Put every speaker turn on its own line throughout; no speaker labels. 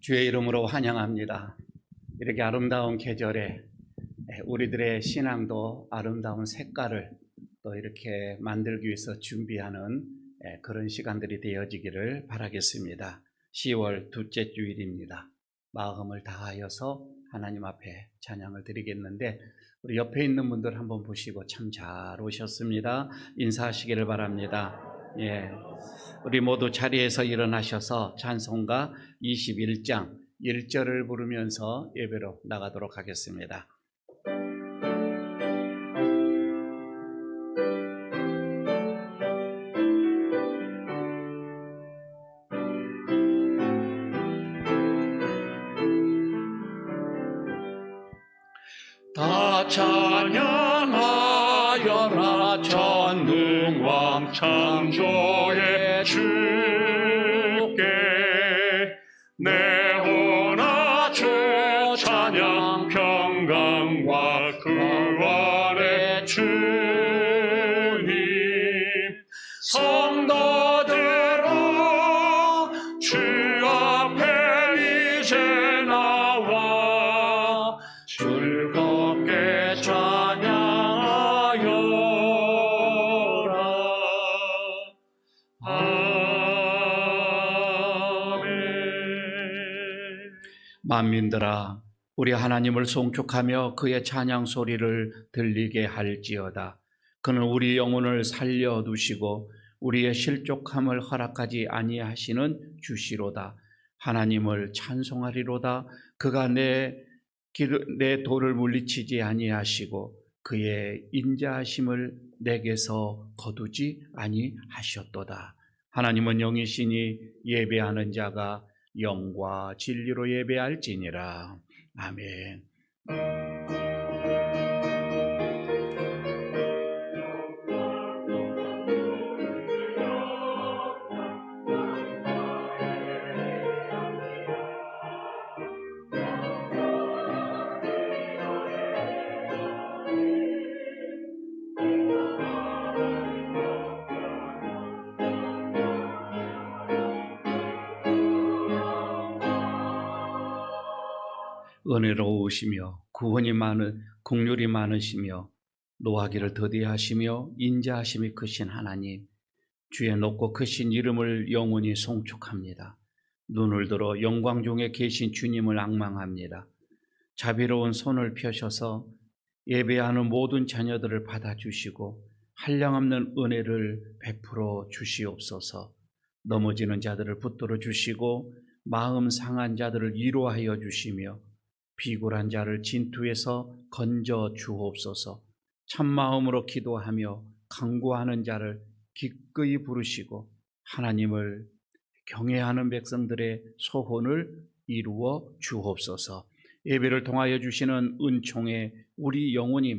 주의 이름으로 환영합니다. 이렇게 아름다운 계절에 우리들의 신앙도 아름다운 색깔을 또 이렇게 만들기 위해서 준비하는 그런 시간들이 되어지기를 바라겠습니다. 10월 둘째 주일입니다. 마음을 다하여서 하나님 앞에 찬양을 드리겠는데, 우리 옆에 있는 분들 한번 보시고 참 잘 오셨습니다. 인사하시기를 바랍니다. 예, 우리 모두 자리에서 일어나셔서 찬송가 21장 1절을 부르면서 예배로 나가도록 하겠습니다.
다 찬양하여라 전능왕 창조의 주께 내 혼아 주 찬양 평강과 구원의 주님 성도들아 주 앞에 이제 나와 즐겁게 찬양하여라. 아멘.
만민들아, 우리 하나님을 송축하며 그의 찬양 소리를 들리게 할지어다. 그는 우리 영혼을 살려두시고 우리의 실족함을 허락하지 아니하시는 주시로다. 하나님을 찬송하리로다. 그가 내 돌을 물리치지 아니하시고 그의 인자하심을 내게서 거두지 아니하셨도다. 하나님은 영이시니 예배하는 자가 영과 진리로 예배할지니라. 아멘. 은혜로우시며 구원이 많은 긍휼이 많으시며 노하기를 더디하시며 인자하심이 크신 하나님, 주의 높고 크신 이름을 영원히 송축합니다. 눈을 들어 영광 중에 계신 주님을 앙망합니다. 자비로운 손을 펴셔서 예배하는 모든 자녀들을 받아주시고 한량없는 은혜를 베풀어 주시옵소서. 넘어지는 자들을 붙들어 주시고 마음 상한 자들을 위로하여 주시며 비굴한 자를 진투에서 건져 주옵소서. 참마음으로 기도하며 간구하는 자를 기꺼이 부르시고 하나님을 경외하는 백성들의 소원을 이루어 주옵소서. 예배를 통하여 주시는 은총에 우리 영혼이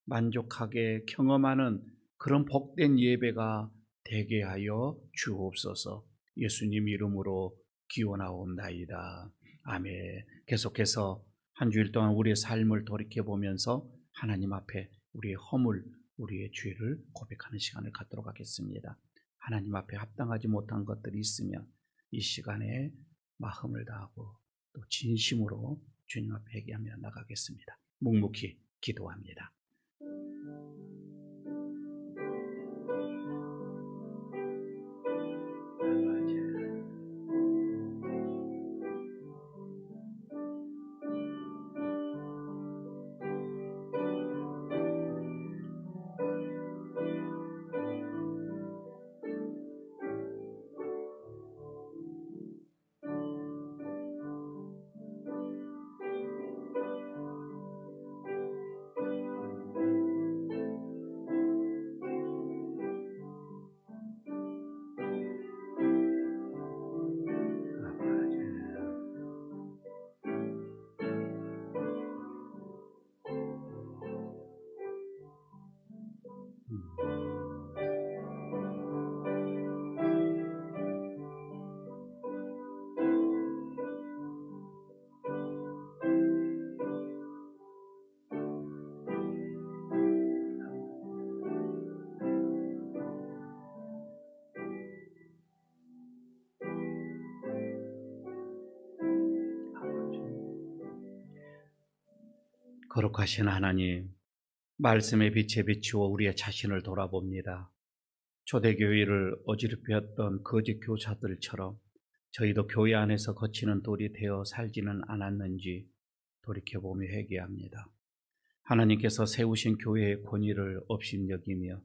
만족하게 경험하는 그런 복된 예배가 되게 하여 주옵소서. 예수님 이름으로 기원하옵나이다. 아멘. 계속해서 한 주일 동안 우리의 삶을 돌이켜보면서 하나님 앞에 우리의 허물, 우리의 죄를 고백하는 시간을 갖도록 하겠습니다. 하나님 앞에 합당하지 못한 것들이 있으면 이 시간에 마음을 다하고 또 진심으로 주님 앞에 회개하며 나가겠습니다. 묵묵히 기도합니다. 거룩하신 하나님, 말씀의 빛에 비추어 우리의 자신을 돌아봅니다. 초대교회를 어지럽혔던 거짓 교사들처럼 저희도 교회 안에서 거치는 돌이 되어 살지는 않았는지 돌이켜보며 회개합니다. 하나님께서 세우신 교회의 권위를 업신여기며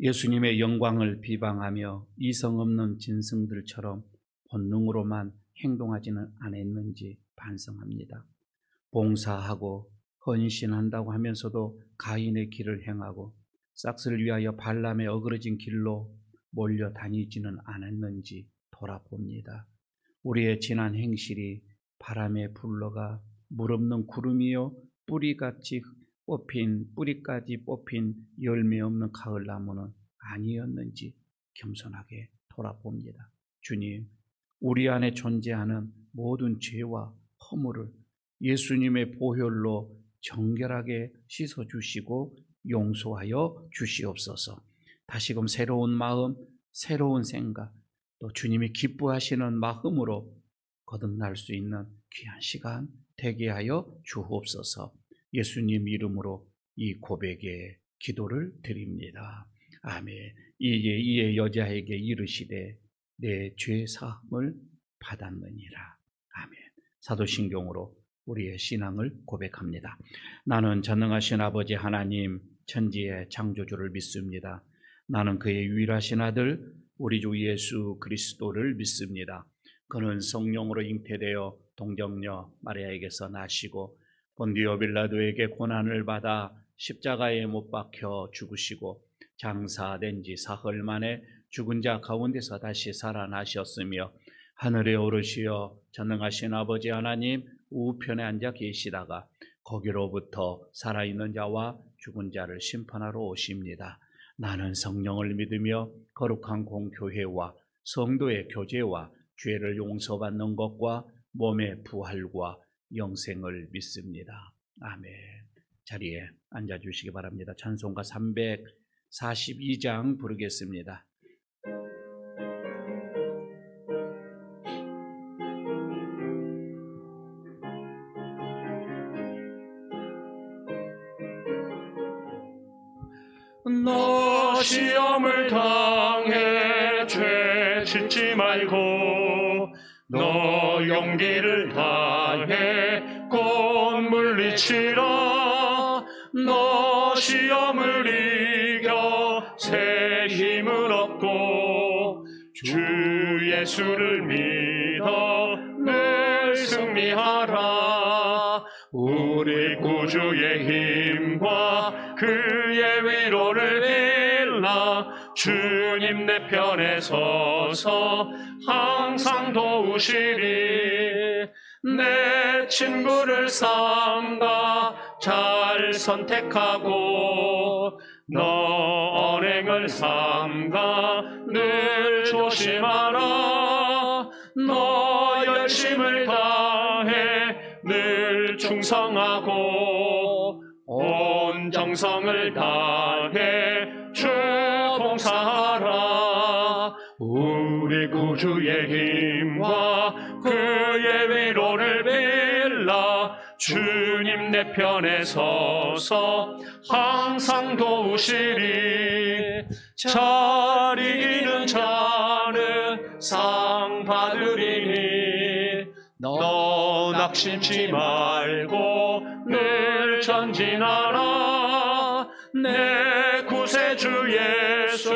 예수님의 영광을 비방하며 이성 없는 짐승들처럼 본능으로만 행동하지는 않았는지 반성합니다. 봉사하고 헌신한다고 하면서도 가인의 길을 행하고 싹스를 위하여 발람의 어그러진 길로 몰려다니지는 않았는지 돌아봅니다. 우리의 지난 행실이 바람에 불러가 물없는 구름이요 뿌리까지 뽑힌 열매 없는 가을나무는 아니었는지 겸손하게 돌아봅니다. 주님, 우리 안에 존재하는 모든 죄와 허물을 예수님의 보혈로 정결하게 씻어주시고 용서하여 주시옵소서. 다시금 새로운 마음, 새로운 생각, 또 주님이 기뻐하시는 마음으로 거듭날 수 있는 귀한 시간 되게 하여 주옵소서. 예수님 이름으로 이 고백의 기도를 드립니다. 아멘. 이에 여자에게 이르시되 내 죄 사함을 받았느니라. 아멘. 사도신경으로 우리의 신앙을 고백합니다. 나는 전능하신 아버지 하나님 천지의 창조주를 믿습니다. 나는 그의 유일하신 아들 우리 주 예수 그리스도를 믿습니다. 그는 성령으로 잉태되어 동정녀 마리아에게서 나시고 본디오 빌라도에게 고난을 받아 십자가에 못 박혀 죽으시고 장사된 지 사흘 만에 죽은 자 가운데서 다시 살아나셨으며 하늘에 오르시어 전능하신 아버지 하나님 우편에 앉아 계시다가 거기로부터 살아있는 자와 죽은 자를 심판하러 오십니다. 나는 성령을 믿으며 거룩한 공교회와 성도의 교제와 죄를 용서받는 것과 몸의 부활과 영생을 믿습니다. 아멘. 자리에 앉아주시기 바랍니다. 찬송가 342장 부르겠습니다.
너 시험을 당해 죄 짓지 말고 너 용기를 다해 곧 물리치라. 너 시험을 이겨 새 힘을 얻고 주 예수를 믿어 늘 승리하라. 우리 구주의 힘과 그의 위로를 빌라. 주님 내 편에 서서 항상 도우시리. 내 친구를 삼가 잘 선택하고 너 언행을 삼가 늘 조심하라. 너 열심을 다해 늘 충성하고 온 정성을 다해 주 봉사하라. 우리 구주의 힘과 그의 위로를 빌라. 주님 내 편에 서서 항상 도우시리. 잘 이기는 자는 상 받으리니 너 낙심치 말고 늘 전진하라. 내 구세주 예수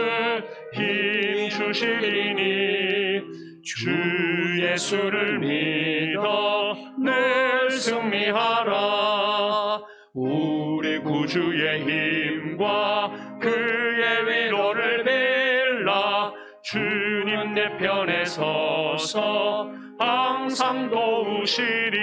힘 주시리니 주 예수를 믿어 늘 승리하라. 우리 구주의 힘과 그의 위로를 빌라. 주님 내 편에 서서 항상 도우시리.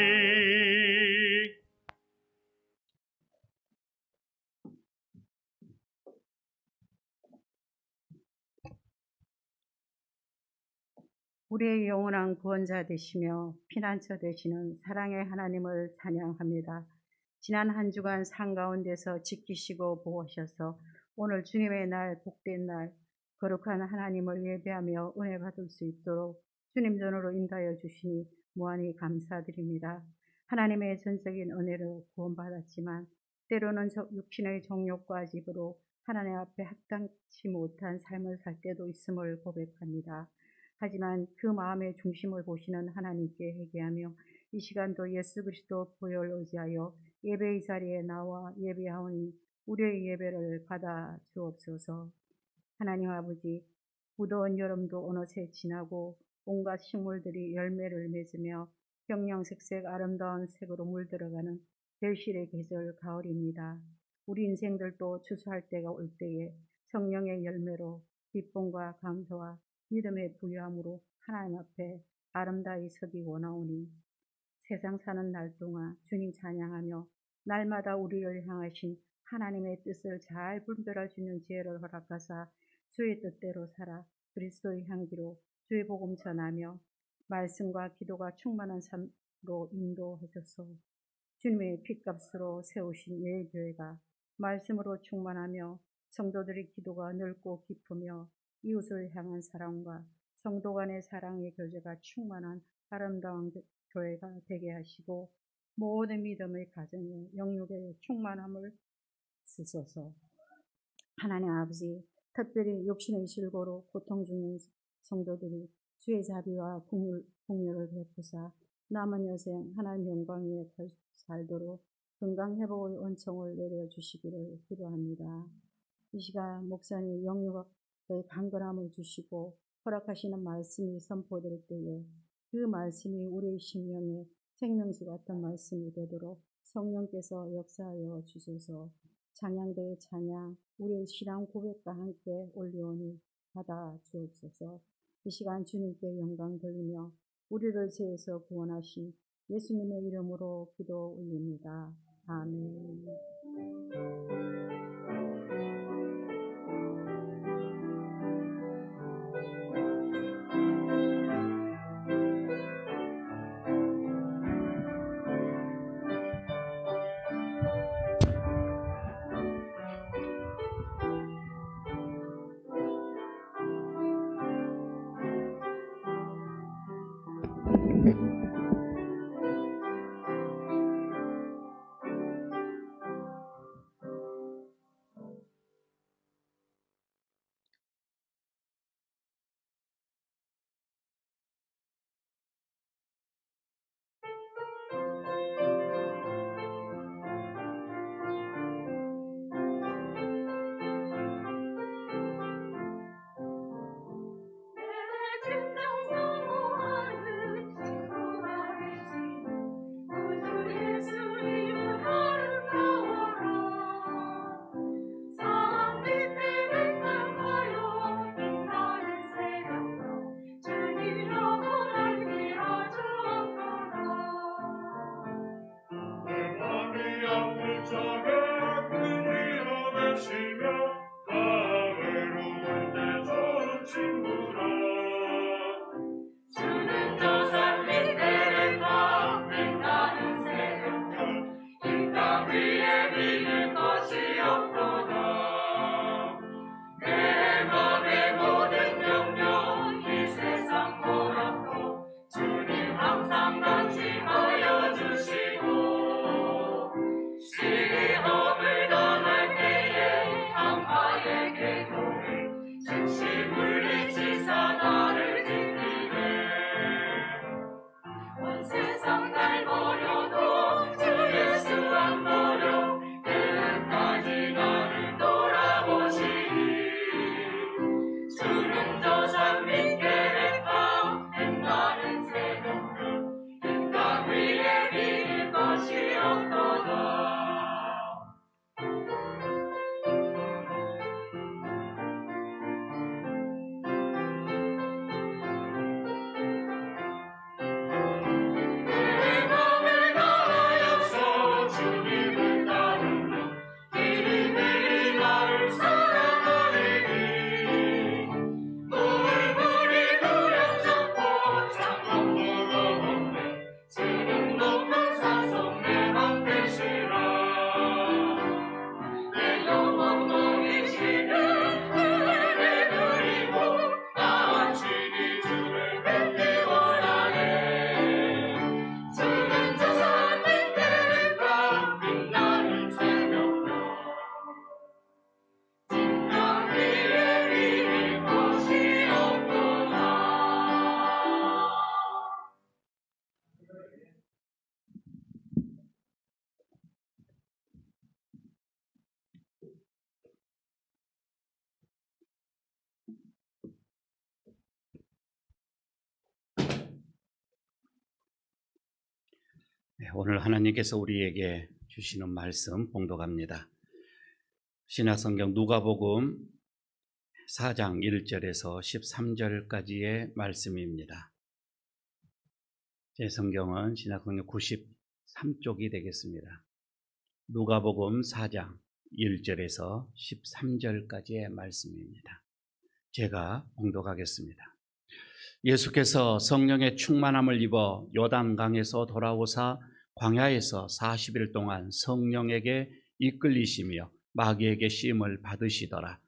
우리의 영원한 구원자 되시며 피난처 되시는 사랑의 하나님을 찬양합니다. 지난 한 주간 산 가운데서 지키시고 보호하셔서 오늘 주님의 날, 복된 날, 거룩한 하나님을 예배하며 은혜 받을 수 있도록 주님 전으로 인도하여 주시니 무한히 감사드립니다. 하나님의 전적인 은혜로 구원받았지만 때로는 육신의 정욕과 집으로 하나님 앞에 합당치 못한 삶을 살 때도 있음을 고백합니다. 하지만 그 마음의 중심을 보시는 하나님께 회개하며 이 시간도 예수 그리스도 보혈 의지하여 예배의 자리에 나와 예배하오니 우리의 예배를 받아 주옵소서. 하나님 아버지, 무더운 여름도 어느새 지나고 온갖 식물들이 열매를 맺으며 형형색색 아름다운 색으로 물들어가는 별실의 계절 가을입니다. 우리 인생들도 추수할 때가 올 때에 성령의 열매로 기쁨과 감사와 믿음의 부유함으로 하나님 앞에 아름다이 서기 원하오니 세상 사는 날 동안 주님 찬양하며 날마다 우리를 향하신 하나님의 뜻을 잘 분별할 수 있는 지혜를 허락하사 주의 뜻대로 살아 그리스도의 향기로 주의 복음 전하며 말씀과 기도가 충만한 삶으로 인도하셔서 주님의 핏값으로 세우신 예일교회가 말씀으로 충만하며 성도들의 기도가 넓고 깊으며 이웃을 향한 사랑과 성도 간의 사랑의 교제가 충만한 아름다운 교회가 되게 하시고 모든 믿음의 가정에 영육의 충만함을 주소서. 하나님 아버지, 특별히 육신의 실고로 고통 중인 성도들이 주의 자비와 공유를 베푸사 남은 여생 하나님 영광 위에 살도록 건강 회복의 은총을 내려주시기를 기도합니다. 이 시간 목사님 영육의 강건함을 주시고 허락하시는 말씀이 선포될 때에 그 말씀이 우리의 심령에 생명수 같은 말씀이 되도록 성령께서 역사하여 주소서. 찬양대의 찬양, 우리의 신앙 고백과 함께 올려오니 받아 주옵소서. 이 시간 주님께 영광 돌리며 우리를 죄에서 구원하신 예수님의 이름으로 기도 올립니다. 아멘.
오늘 하나님께서 우리에게 주시는 말씀 봉독합니다. 신약성경 누가복음 4장 1절에서 13절까지의 말씀입니다. 제 성경은 신약성경 93쪽이 되겠습니다. 누가복음 4장 1절에서 13절까지의 말씀입니다. 제가 봉독하겠습니다. 예수께서 성령의 충만함을 입어 요단강에서 돌아오사 광야에서 40일 동안 성령에게 이끌리시며 마귀에게 시험을 받으시더라.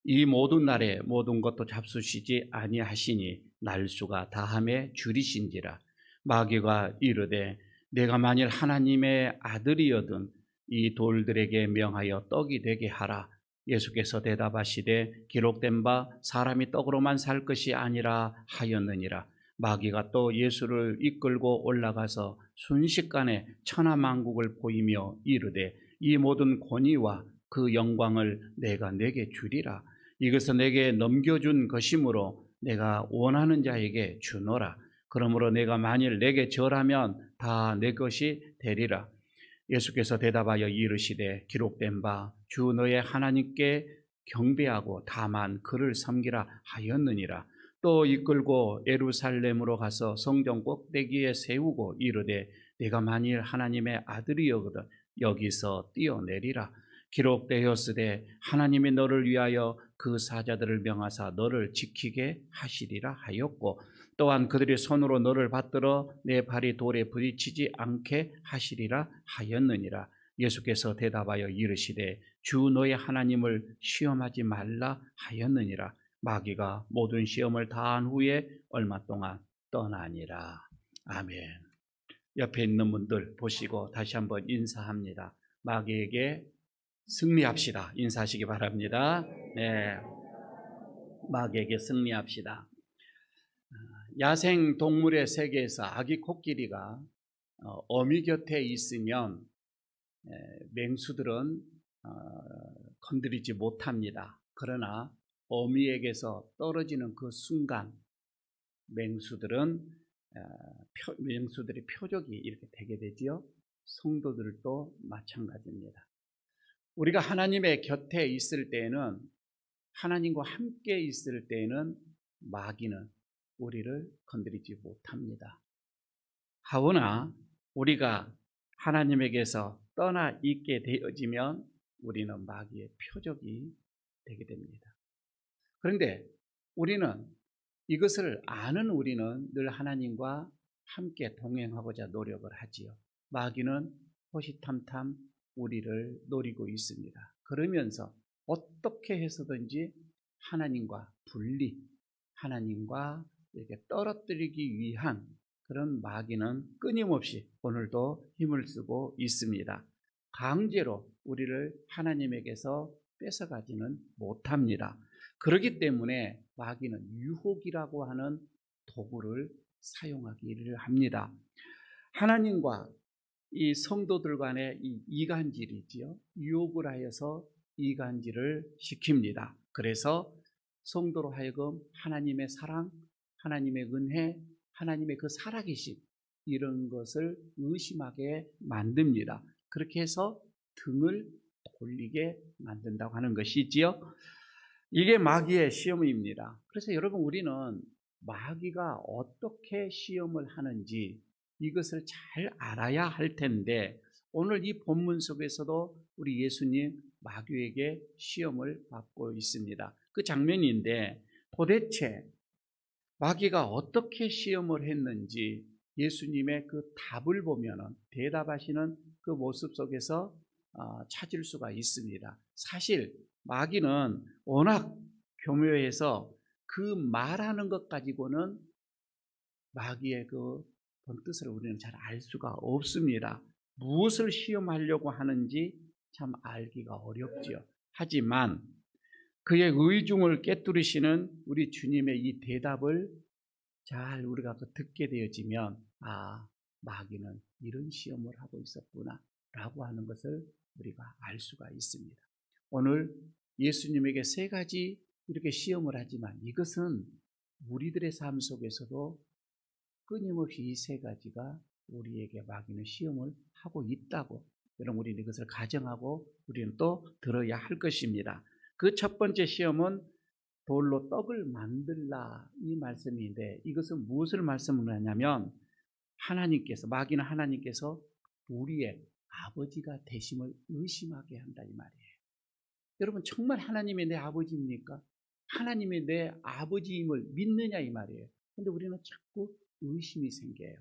이 모든 날에 모든 것도 잡수시지 아니하시니 날수가 다함에 줄이신지라. 마귀가 이르되 내가 만일 하나님의 아들이여든 이 돌들에게 명하여 떡이 되게 하라. 예수께서 대답하시되 기록된 바 사람이 떡으로만 살 것이 아니라 하였느니라. 마귀가 또 예수를 이끌고 올라가서 순식간에 천하만국을 보이며 이르되 이 모든 권위와 그 영광을 내가 내게 주리라. 이것은 내게 넘겨준 것이므로 내가 원하는 자에게 주노라. 그러므로 내가 만일 내게 절하면 다 내 것이 되리라. 예수께서 대답하여 이르시되 기록된 바 주 너의 하나님께 경배하고 다만 그를 섬기라 하였느니라. 또 이끌고 예루살렘으로 가서 성전 꼭대기에 세우고 이르되 내가 만일 하나님의 아들이여거든 여기서 뛰어내리라. 기록되었으되 하나님이 너를 위하여 그 사자들을 명하사 너를 지키게 하시리라 하였고 또한 그들이 손으로 너를 받들어 내 발이 돌에 부딪히지 않게 하시리라 하였느니라. 예수께서 대답하여 이르시되 주 너의 하나님을 시험하지 말라 하였느니라. 마귀가 모든 시험을 다한 후에 얼마 동안 떠나니라. 아멘. 옆에 있는 분들 보시고 다시 한번 인사합니다. 마귀에게 승리합시다. 인사하시기 바랍니다. 네, 마귀에게 승리합시다. 야생 동물의 세계에서 아기 코끼리가 어미 곁에 있으면 맹수들은 건드리지 못합니다. 그러나 어미에게서 떨어지는 그 순간 맹수들의 표적이 이렇게 되게 되지요. 성도들도 마찬가지입니다. 우리가 하나님의 곁에 있을 때에는, 하나님과 함께 있을 때에는 마귀는 우리를 건드리지 못합니다. 하오나 우리가 하나님에게서 떠나 있게 되어지면 우리는 마귀의 표적이 되게 됩니다. 그런데 우리는 이것을 아는 우리는 늘 하나님과 함께 동행하고자 노력을 하지요. 마귀는 호시탐탐 우리를 노리고 있습니다. 그러면서 어떻게 해서든지 하나님과 분리, 하나님과 이렇게 떨어뜨리기 위한 그런 마귀는 끊임없이 오늘도 힘을 쓰고 있습니다. 강제로 우리를 하나님에게서 뺏어가지는 못합니다. 그렇기 때문에 마귀는 유혹이라고 하는 도구를 사용하기를 합니다. 하나님과 이 성도들 간의 이 이간질이지요. 유혹을 하여서 이간질을 시킵니다. 그래서 성도로 하여금 하나님의 사랑, 하나님의 은혜, 하나님의 그 살아계심 이런 것을 의심하게 만듭니다. 그렇게 해서 등을 돌리게 만든다고 하는 것이지요. 이게 마귀의 시험입니다. 그래서 여러분 우리는 마귀가 어떻게 시험을 하는지 이것을 잘 알아야 할 텐데 오늘 이 본문 속에서도 우리 예수님 마귀에게 시험을 받고 있습니다. 그 장면인데 도대체 마귀가 어떻게 시험을 했는지 예수님의 그 답을 보면은 대답하시는 그 모습 속에서 찾을 수가 있습니다. 사실 마귀는 워낙 교묘해서 그 말하는 것 가지고는 마귀의 그 본뜻을 우리는 잘 알 수가 없습니다. 무엇을 시험하려고 하는지 참 알기가 어렵지요. 하지만 그의 의중을 깨뜨리시는 우리 주님의 이 대답을 잘 우리가 듣게 되어지면 마귀는 이런 시험을 하고 있었구나 라고 하는 것을 우리가 알 수가 있습니다. 오늘 예수님에게 세 가지 이렇게 시험을 하지만 이것은 우리들의 삶 속에서도 끊임없이 이 세 가지가 우리에게 마귀는 시험을 하고 있다고, 여러분 우리는 이것을 가정하고 우리는 또 들어야 할 것입니다. 그 첫 번째 시험은 돌로 떡을 만들라 이 말씀인데, 이것은 무엇을 말씀을 하냐면 하나님께서, 마귀는 하나님께서 우리의 아버지가 되심을 의심하게 한다 이 말이에요. 여러분 정말 하나님이 내 아버지입니까? 하나님이 내 아버지임을 믿느냐 이 말이에요. 근데 우리는 자꾸 의심이 생겨요.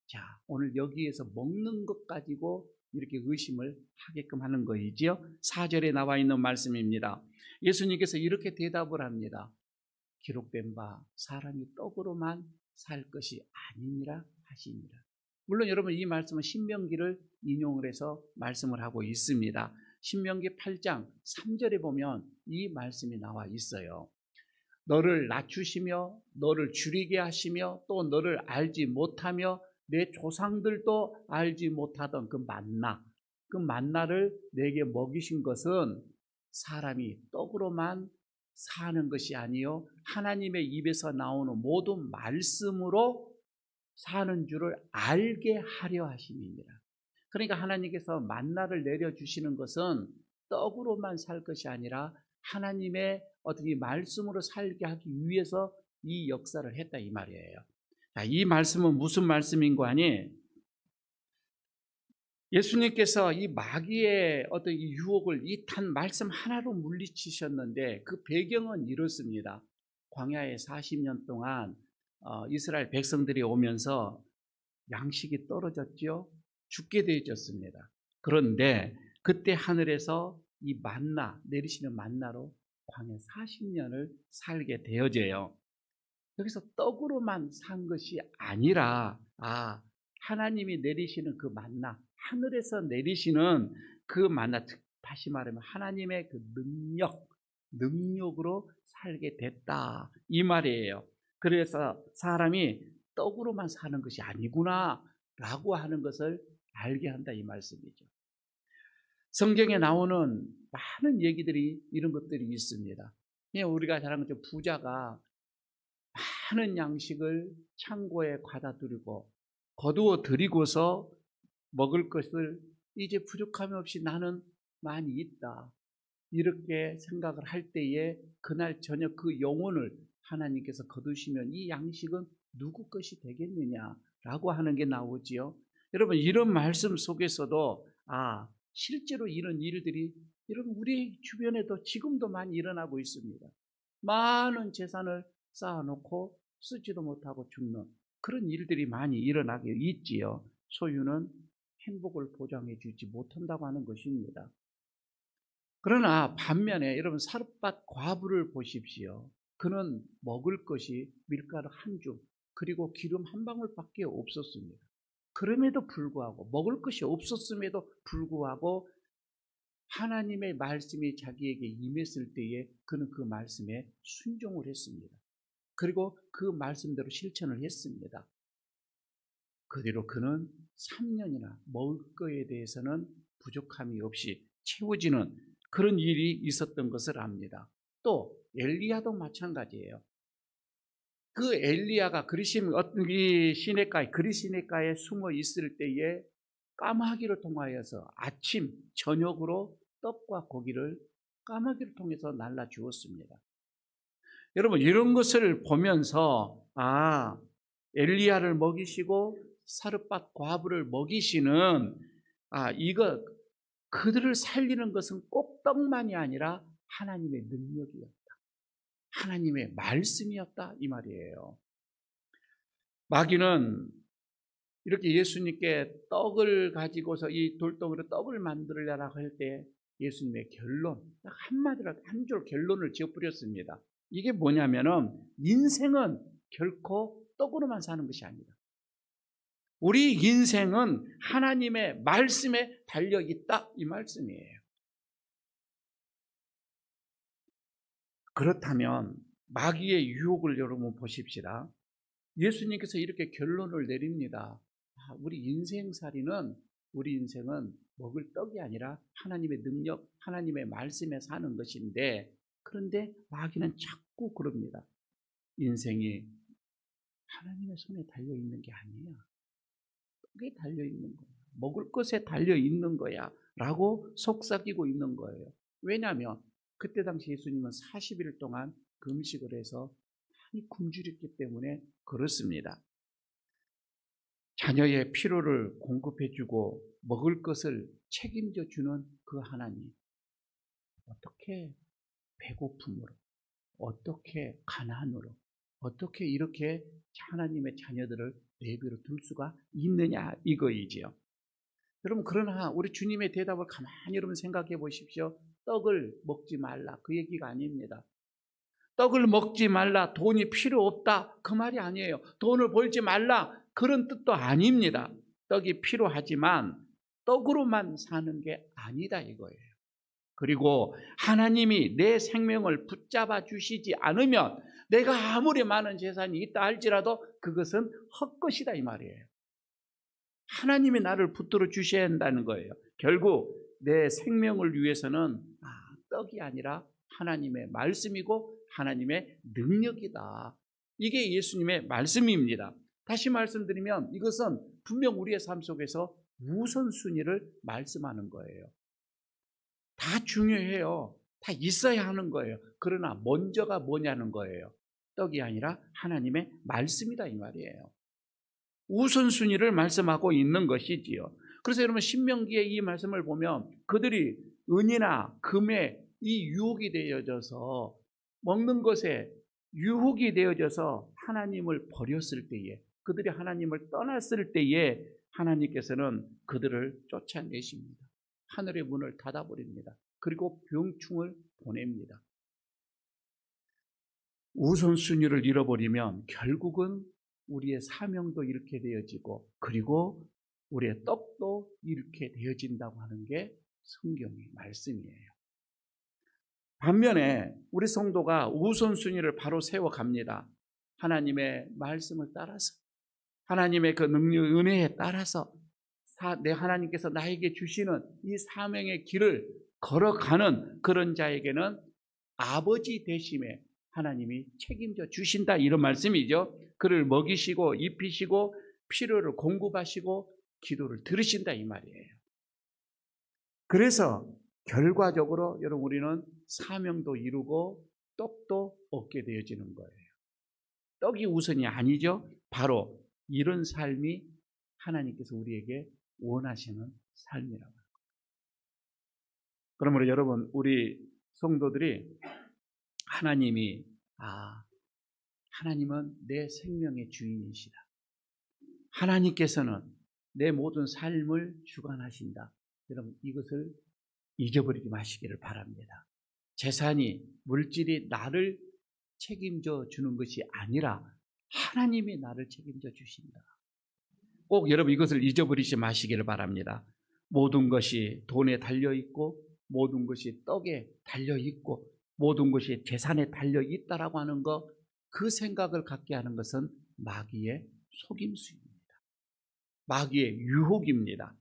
자, 오늘 여기에서 먹는 것 가지고 이렇게 의심을 하게끔 하는 거이지요. 4절에 나와 있는 말씀입니다. 예수님께서 이렇게 대답을 합니다. 기록된 바 사람이 떡으로만 살 것이 아니니라 하시니라. 물론 여러분 이 말씀은 신명기를 인용을 해서 말씀을 하고 있습니다. 신명기 8장 3절에 보면 이 말씀이 나와 있어요. 너를 낮추시며 너를 줄이게 하시며 또 너를 알지 못하며 내 조상들도 알지 못하던 그 만나를 내게 먹이신 것은 사람이 떡으로만 사는 것이 아니요 하나님의 입에서 나오는 모든 말씀으로 사는 줄을 알게 하려 하심이니라. 그러니까 하나님께서 만나를 내려주시는 것은 떡으로만 살 것이 아니라 하나님의 어떤 이 말씀으로 살게 하기 위해서 이 역사를 했다 이 말이에요. 자, 이 말씀은 무슨 말씀인 거 아니? 예수님께서 이 마귀의 어떤 이 유혹을 이 단 말씀 하나로 물리치셨는데 그 배경은 이렇습니다. 광야에 40년 동안 이스라엘 백성들이 오면서 양식이 떨어졌죠. 죽게 되어졌습니다. 그런데 그때 하늘에서 이 만나 내리시는 만나로 광야 40년을 살게 되어져요. 여기서 떡으로만 산 것이 아니라 하나님이 내리시는 그 만나, 하늘에서 내리시는 그 만나, 다시 말하면 하나님의 그 능력으로 살게 됐다 이 말이에요. 그래서 사람이 떡으로만 사는 것이 아니구나 라고 하는 것을 알게 한다 이 말씀이죠. 성경에 나오는 많은 얘기들이 이런 것들이 있습니다. 우리가 잘 아는 것처럼 부자가 많은 양식을 창고에 가다 두고 거두어 드리고서 먹을 것을 이제 부족함이 없이 나는 많이 있다 이렇게 생각을 할 때에 그날 저녁 그 영혼을 하나님께서 거두시면 이 양식은 누구 것이 되겠느냐라고 하는 게 나오지요. 여러분 이런 말씀 속에서도 실제로 이런 일들이 여러분 우리 주변에도 지금도 많이 일어나고 있습니다. 많은 재산을 쌓아놓고 쓰지도 못하고 죽는 그런 일들이 많이 일어나게 있지요. 소유는 행복을 보장해 주지 못한다고 하는 것입니다. 그러나 반면에 여러분 사르밧 과부를 보십시오. 그는 먹을 것이 밀가루 한 줌 그리고 기름 한 방울밖에 없었습니다. 그럼에도 불구하고 먹을 것이 없었음에도 불구하고 하나님의 말씀이 자기에게 임했을 때에 그는 그 말씀에 순종을 했습니다. 그리고 그 말씀대로 실천을 했습니다. 그 뒤로 그는 3년이나 먹을 것에 대해서는 부족함이 없이 채워지는 그런 일이 있었던 것을 압니다. 또 엘리야도 마찬가지예요. 그 엘리야가 그리시네가에 숨어 있을 때에 까마귀를 통하여서 아침 저녁으로 떡과 고기를 까마귀를 통해서 날라 주었습니다. 여러분 이런 것을 보면서 엘리야를 먹이시고 사르밧 과부를 먹이시는 이거 그들을 살리는 것은 꼭 떡만이 아니라 하나님의 능력이었다. 하나님의 말씀이었다 이 말이에요. 마귀는 이렇게 예수님께 떡을 가지고서 이 돌덩이로 떡을 만들려고 할 때 예수님의 결론, 딱 한마디로 한 줄 결론을 지어버렸습니다. 이게 뭐냐면은 인생은 결코 떡으로만 사는 것이 아니다. 우리 인생은 하나님의 말씀에 달려있다 이 말씀이에요. 그렇다면 마귀의 유혹을 여러분 보십시다. 예수님께서 이렇게 결론을 내립니다. 우리 인생은 먹을 떡이 아니라 하나님의 능력, 하나님의 말씀에 사는 것인데, 그런데 마귀는 자꾸 그럽니다. 인생이 하나님의 손에 달려있는 게 아니야. 떡에 달려 있는 거야. 먹을 것에 달려 있는 거야. 라고 속삭이고 있는 거예요. 왜냐하면 그때 당시 예수님은 40일 동안 금식을 해서 많이 굶주렸기 때문에 그렇습니다. 자녀의 필요를 공급해주고 먹을 것을 책임져 주는 그 하나님, 어떻게 배고픔으로, 어떻게 가난으로, 어떻게 이렇게 하나님의 자녀들을 내버려 둘 수가 있느냐 이거이지요. 여러분, 그러나 우리 주님의 대답을 가만히 여러분 생각해 보십시오. 떡을 먹지 말라, 그 얘기가 아닙니다. 떡을 먹지 말라, 돈이 필요 없다, 그 말이 아니에요. 돈을 벌지 말라, 그런 뜻도 아닙니다. 떡이 필요하지만 떡으로만 사는 게 아니다 이거예요. 그리고 하나님이 내 생명을 붙잡아 주시지 않으면 내가 아무리 많은 재산이 있다 할지라도 그것은 헛것이다 이 말이에요. 하나님이 나를 붙들어 주셔야 한다는 거예요. 결국 내 생명을 위해서는 떡이 아니라 하나님의 말씀이고 하나님의 능력이다. 이게 예수님의 말씀입니다. 다시 말씀드리면 이것은 분명 우리의 삶 속에서 우선순위를 말씀하는 거예요. 다 중요해요. 다 있어야 하는 거예요. 그러나 먼저가 뭐냐는 거예요. 떡이 아니라 하나님의 말씀이다 이 말이에요. 우선순위를 말씀하고 있는 것이지요. 그래서 여러분 신명기의 이 말씀을 보면 그들이 은이나 금에 이 유혹이 되어져서 먹는 것에 유혹이 되어져서 하나님을 버렸을 때에, 그들이 하나님을 떠났을 때에 하나님께서는 그들을 쫓아내십니다. 하늘의 문을 닫아버립니다. 그리고 병충을 보냅니다. 우선순위를 잃어버리면 결국은 우리의 사명도 잃게 되어지고 그리고 우리의 떡도 잃게 되어진다고 하는 게 성경의 말씀이에요. 반면에 우리 성도가 우선순위를 바로 세워갑니다. 하나님의 말씀을 따라서, 하나님의 그 능력, 은혜에 따라서 내 하나님께서 나에게 주시는 이 사명의 길을 걸어가는 그런 자에게는 아버지 되심에 하나님이 책임져 주신다 이런 말씀이죠. 그를 먹이시고 입히시고 필요를 공급하시고 기도를 들으신다 이 말이에요. 그래서 결과적으로 여러분 우리는 사명도 이루고 떡도 얻게 되어지는 거예요. 떡이 우선이 아니죠. 바로 이런 삶이 하나님께서 우리에게 원하시는 삶이라고 합니다. 그러므로 여러분 우리 성도들이 하나님은 내 생명의 주인이시다. 하나님께서는 내 모든 삶을 주관하신다. 여러분 이것을 잊어버리지 마시기를 바랍니다. 재산이, 물질이 나를 책임져 주는 것이 아니라 하나님이 나를 책임져 주신다. 꼭 여러분 이것을 잊어버리지 마시기를 바랍니다. 모든 것이 돈에 달려있고 모든 것이 떡에 달려있고 모든 것이 재산에 달려있다라고 하는 것, 그 생각을 갖게 하는 것은 마귀의 속임수입니다. 마귀의 유혹입니다.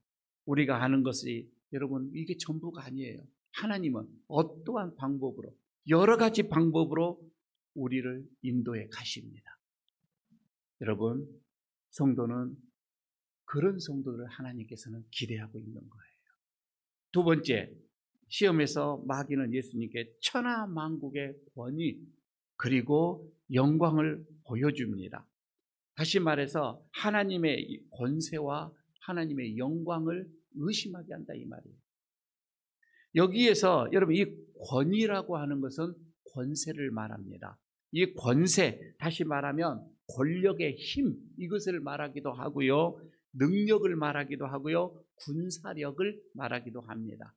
우리가 하는 것이 여러분 이게 전부가 아니에요. 하나님은 어떠한 방법으로, 여러 가지 방법으로 우리를 인도해 가십니다. 여러분, 성도는 그런 성도를 하나님께서는 기대하고 있는 거예요. 두 번째, 시험에서 마귀는 예수님께 천하만국의 권위 그리고 영광을 보여줍니다. 다시 말해서 하나님의 권세와 하나님의 영광을 의심하게 한다 이 말이에요. 여기에서 여러분 이 권위라고 하는 것은 권세를 말합니다. 이 권세, 다시 말하면 권력의 힘, 이것을 말하기도 하고요, 능력을 말하기도 하고요, 군사력을 말하기도 합니다.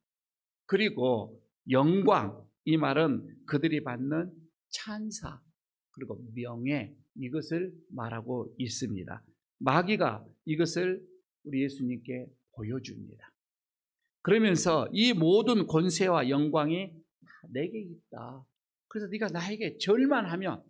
그리고 영광, 이 말은 그들이 받는 찬사 그리고 명예, 이것을 말하고 있습니다. 마귀가 이것을 우리 예수님께 보여줍니다. 그러면서 이 모든 권세와 영광이 내게 있다. 그래서 네가 나에게 절만하면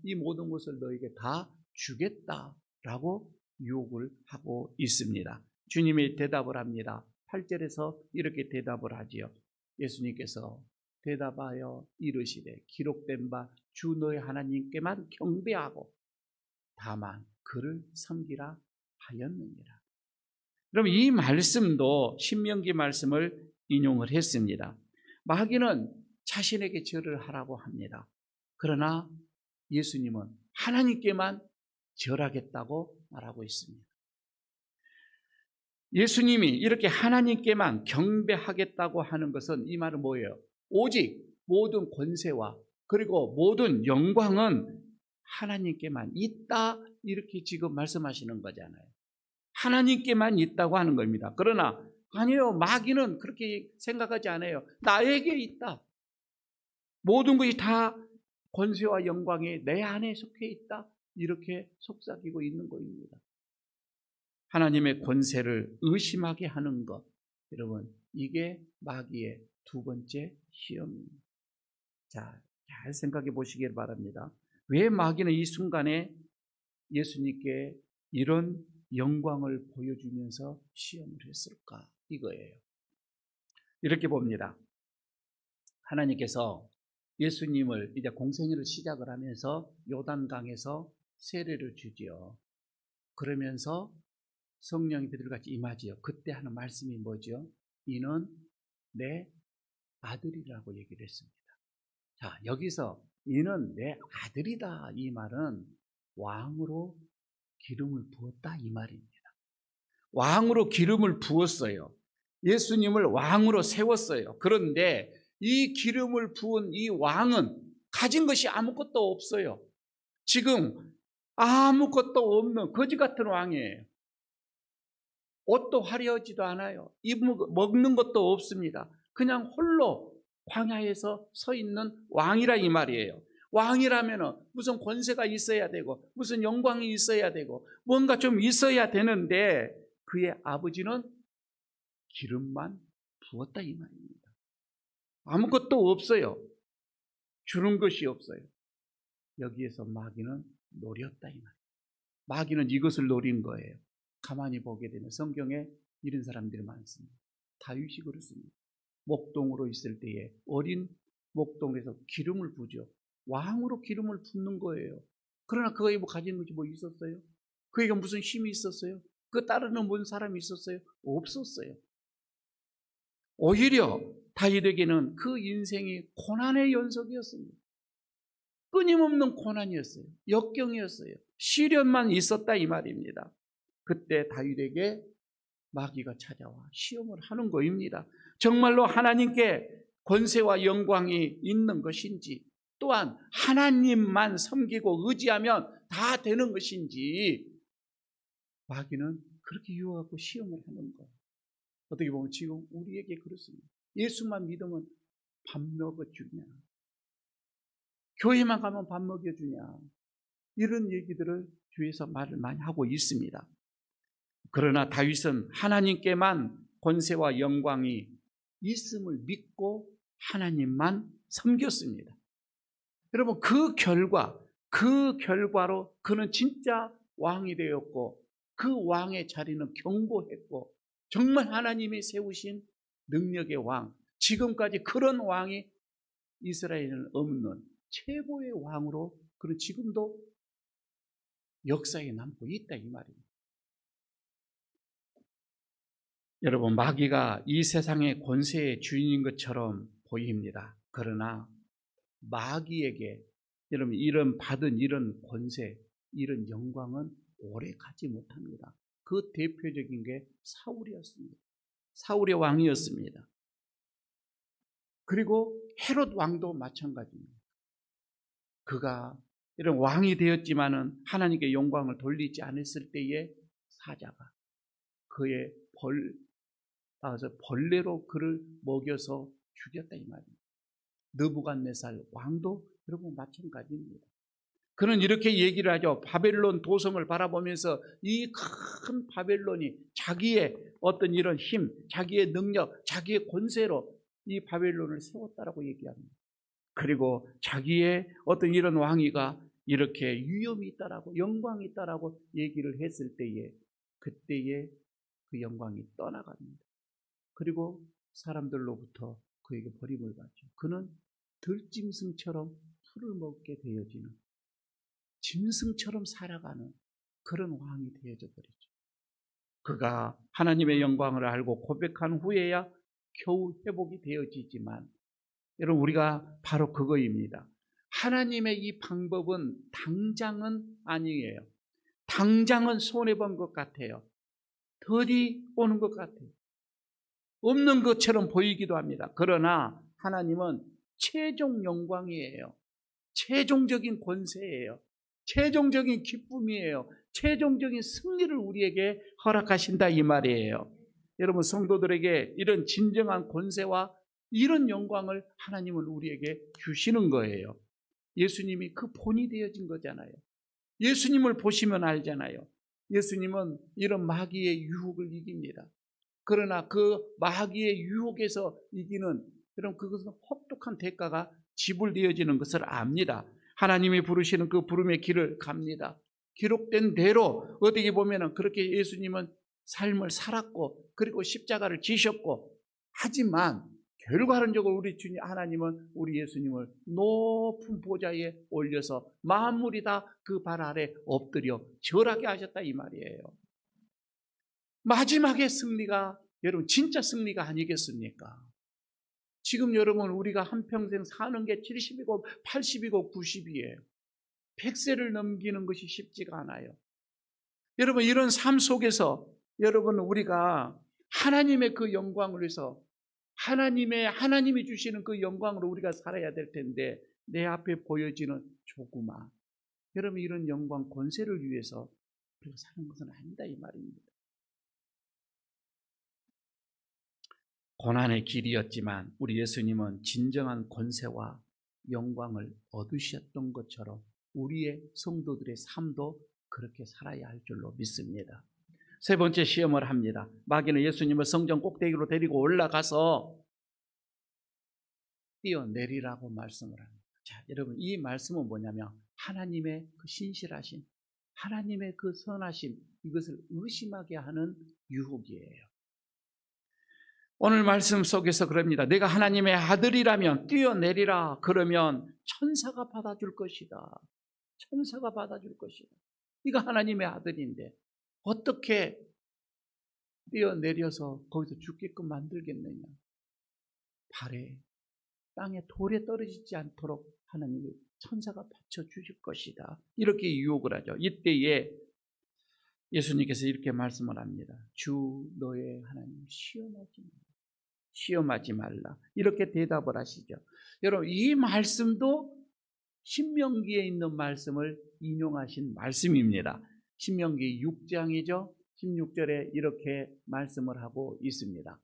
이 모든 것을 너에게 다 주겠다라고 유혹을 하고 있습니다. 주님이 대답을 합니다. 8절에서 이렇게 대답을 하지요. 예수님께서 대답하여 이르시되 기록된 바 주 너의 하나님께만 경배하고 다만 그를 섬기라 하였느니라. 그럼 이 말씀도 신명기 말씀을 인용을 했습니다. 마귀는 자신에게 절을 하라고 합니다. 그러나 예수님은 하나님께만 절하겠다고 말하고 있습니다. 예수님이 이렇게 하나님께만 경배하겠다고 하는 것은 이 말은 뭐예요? 오직 모든 권세와 그리고 모든 영광은 하나님께만 있다, 이렇게 지금 말씀하시는 거잖아요. 하나님께만 있다고 하는 겁니다. 그러나 아니요, 마귀는 그렇게 생각하지 않아요. 나에게 있다. 모든 것이 다 권세와 영광이 내 안에 속해 있다, 이렇게 속삭이고 있는 것입니다. 하나님의 권세를 의심하게 하는 것, 여러분, 이게 마귀의 두 번째 시험입니다. 자, 잘 생각해 보시길 바랍니다. 왜 마귀는 이 순간에 예수님께 이런 영광을 보여주면서 시험을 했을까? 이거예요. 이렇게 봅니다. 하나님께서 예수님을 이제 공생애를 시작을 하면서 요단강에서 세례를 주지요. 그러면서 성령이 그들같이 임하지요. 그때 하는 말씀이 뭐죠? 이는 내 아들이라고 얘기를 했습니다. 자, 여기서 이는 내 아들이다, 이 말은 왕으로 기름을 부었다, 이 말입니다. 왕으로 기름을 부었어요. 예수님을 왕으로 세웠어요. 그런데 이 기름을 부은 이 왕은 가진 것이 아무것도 없어요. 지금 아무것도 없는 거지 같은 왕이에요. 옷도 화려하지도 않아요. 먹는 것도 없습니다. 그냥 홀로 광야에서 서 있는 왕이라 이 말이에요. 왕이라면 무슨 권세가 있어야 되고 무슨 영광이 있어야 되고 뭔가 좀 있어야 되는데 그의 아버지는 기름만 부었다, 이 말입니다. 아무것도 없어요. 주는 것이 없어요. 여기에서 마귀는 노렸다, 이 말이에요. 마귀는 이것을 노린 거예요. 가만히 보게 되면 성경에 이런 사람들이 많습니다. 다윗이 그렇습니다. 목동으로 있을 때에 어린 목동에서 기름을 부죠. 왕으로 기름을 붓는 거예요. 그러나 그가 뭐 가진 것이 뭐 있었어요? 그에게 무슨 힘이 있었어요? 그 따르는 무슨 사람이 있었어요? 없었어요. 오히려 다윗에게는 그 인생이 고난의 연속이었습니다. 끊임없는 고난이었어요. 역경이었어요. 시련만 있었다, 이 말입니다. 그때 다윗에게 마귀가 찾아와 시험을 하는 것입니다. 정말로 하나님께 권세와 영광이 있는 것인지, 또한 하나님만 섬기고 의지하면 다 되는 것인지, 마귀는 그렇게 유혹하고 시험을 하는 거예요. 어떻게 보면 지금 우리에게 그렇습니다. 예수만 믿으면 밥 먹여주냐, 교회만 가면 밥 먹여주냐, 이런 얘기들을 주위에서 말을 많이 하고 있습니다. 그러나 다윗은 하나님께만 권세와 영광이 있음을 믿고 하나님만 섬겼습니다. 여러분, 그 결과로 그는 진짜 왕이 되었고 그 왕의 자리는 견고했고 정말 하나님이 세우신 능력의 왕, 지금까지 그런 왕이 이스라엘에는 없는 최고의 왕으로 그는 지금도 역사에 남고 있다, 이 말입니다. 여러분, 마귀가 이 세상의 권세의 주인인 것처럼 보입니다. 그러나 마귀에게 여러분 이런 받은 이런 권세, 이런 영광은 오래 가지 못합니다. 그 대표적인 게 사울이었습니다. 사울의 왕이었습니다. 그리고 헤롯 왕도 마찬가지입니다. 그가 이런 왕이 되었지만은 하나님께 영광을 돌리지 않았을 때에 사자가 그의 벌레로 그를 먹여서 죽였다, 이 말입니다. 느부갓네살 왕도 여러분 마찬가지입니다. 그는 이렇게 얘기를 하죠. 바벨론 도성을 바라보면서 이 큰 바벨론이 자기의 어떤 이런 힘, 자기의 능력, 자기의 권세로 이 바벨론을 세웠다라고 얘기합니다. 그리고 자기의 어떤 이런 왕위가 이렇게 위엄이 있다라고, 영광이 있다라고 얘기를 했을 때에 그때에 그 영광이 떠나갑니다. 그리고 사람들로부터 그에게 버림을 받죠. 그는 들짐승처럼 풀을 먹게 되어지는, 짐승처럼 살아가는 그런 왕이 되어져 버리죠. 그가 하나님의 영광을 알고 고백한 후에야 겨우 회복이 되어지지만, 여러분, 우리가 바로 그거입니다. 하나님의 이 방법은 당장은 아니에요. 당장은 손해본 것 같아요. 덜이 오는 것 같아요. 없는 것처럼 보이기도 합니다. 그러나 하나님은 최종 영광이에요. 최종적인 권세예요. 최종적인 기쁨이에요. 최종적인 승리를 우리에게 허락하신다 이 말이에요. 여러분, 성도들에게 이런 진정한 권세와 이런 영광을 하나님은 우리에게 주시는 거예요. 예수님이 그 본이 되어진 거잖아요. 예수님을 보시면 알잖아요. 예수님은 이런 마귀의 유혹을 이깁니다. 그러나 그 마귀의 유혹에서 이기는, 여러분, 그것은 혹독한 대가가 지불되어지는 것을 압니다. 하나님이 부르시는 그 부름의 길을 갑니다. 기록된 대로 어떻게 보면 그렇게 예수님은 삶을 살았고, 그리고 십자가를 지셨고, 하지만 결과론적으로 우리 주님 하나님은 우리 예수님을 높은 보좌에 올려서 만물이 다 그 발 아래 엎드려 절하게 하셨다 이 말이에요. 마지막의 승리가 여러분 진짜 승리가 아니겠습니까? 지금 여러분 우리가 한평생 사는 게 70이고 80이고 90이에요. 100세를 넘기는 것이 쉽지가 않아요. 여러분, 이런 삶 속에서 여러분 우리가 하나님의 그 영광을 위해서 하나님이 주시는 그 영광으로 우리가 살아야 될 텐데, 내 앞에 보여지는 조그마, 여러분 이런 영광 권세를 위해서 우리가 사는 것은 아니다 이 말입니다. 고난의 길이었지만 우리 예수님은 진정한 권세와 영광을 얻으셨던 것처럼 우리의 성도들의 삶도 그렇게 살아야 할 줄로 믿습니다. 세 번째 시험을 합니다. 마귀는 예수님을 성전 꼭대기로 데리고 올라가서 뛰어내리라고 말씀을 합니다. 자, 여러분, 이 말씀은 뭐냐면 하나님의 그 신실하심, 하나님의 그 선하심, 이것을 의심하게 하는 유혹이에요. 오늘 말씀 속에서 그럽니다. 내가 하나님의 아들이라면 뛰어내리라. 그러면 천사가 받아줄 것이다. 천사가 받아줄 것이다. 네가 하나님의 아들인데 어떻게 뛰어내려서 거기서 죽게끔 만들겠느냐. 발에 땅에 돌에 떨어지지 않도록 하나님이 천사가 받쳐주실 것이다. 이렇게 유혹을 하죠. 이때에 예수님께서 이렇게 말씀을 합니다. 주 너의 하나님 시험하지 말라. 이렇게 대답을 하시죠. 여러분, 이 말씀도 신명기에 있는 말씀을 인용하신 말씀입니다. 신명기 6장이죠. 16절에 이렇게 말씀을 하고 있습니다.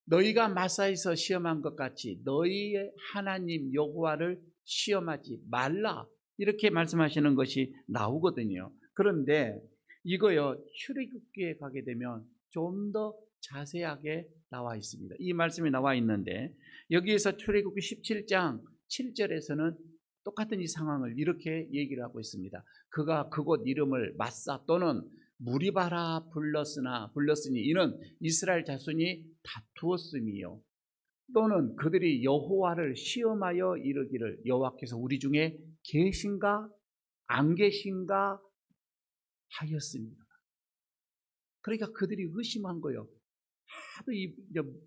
너희가 마사에서 시험한 것 같이 너희의 하나님 여호와를 시험하지 말라. 이렇게 말씀하시는 것이 나오거든요. 그런데 이거요, 출애굽기에 가게 되면 좀 더 자세하게 나와 있습니다. 이 말씀이 나와 있는데 여기에서 출애굽기 17장 7절에서는 똑같은 이 상황을 이렇게 얘기를 하고 있습니다. 그가 그곳 이름을 마사 또는 무리바라 불렀으니 이는 이스라엘 자손이 다투었음이요, 또는 그들이 여호와를 시험하여 이르기를 여호와께서 우리 중에 계신가 안 계신가 하였습니다. 그러니까 그들이 의심한 거예요. 하도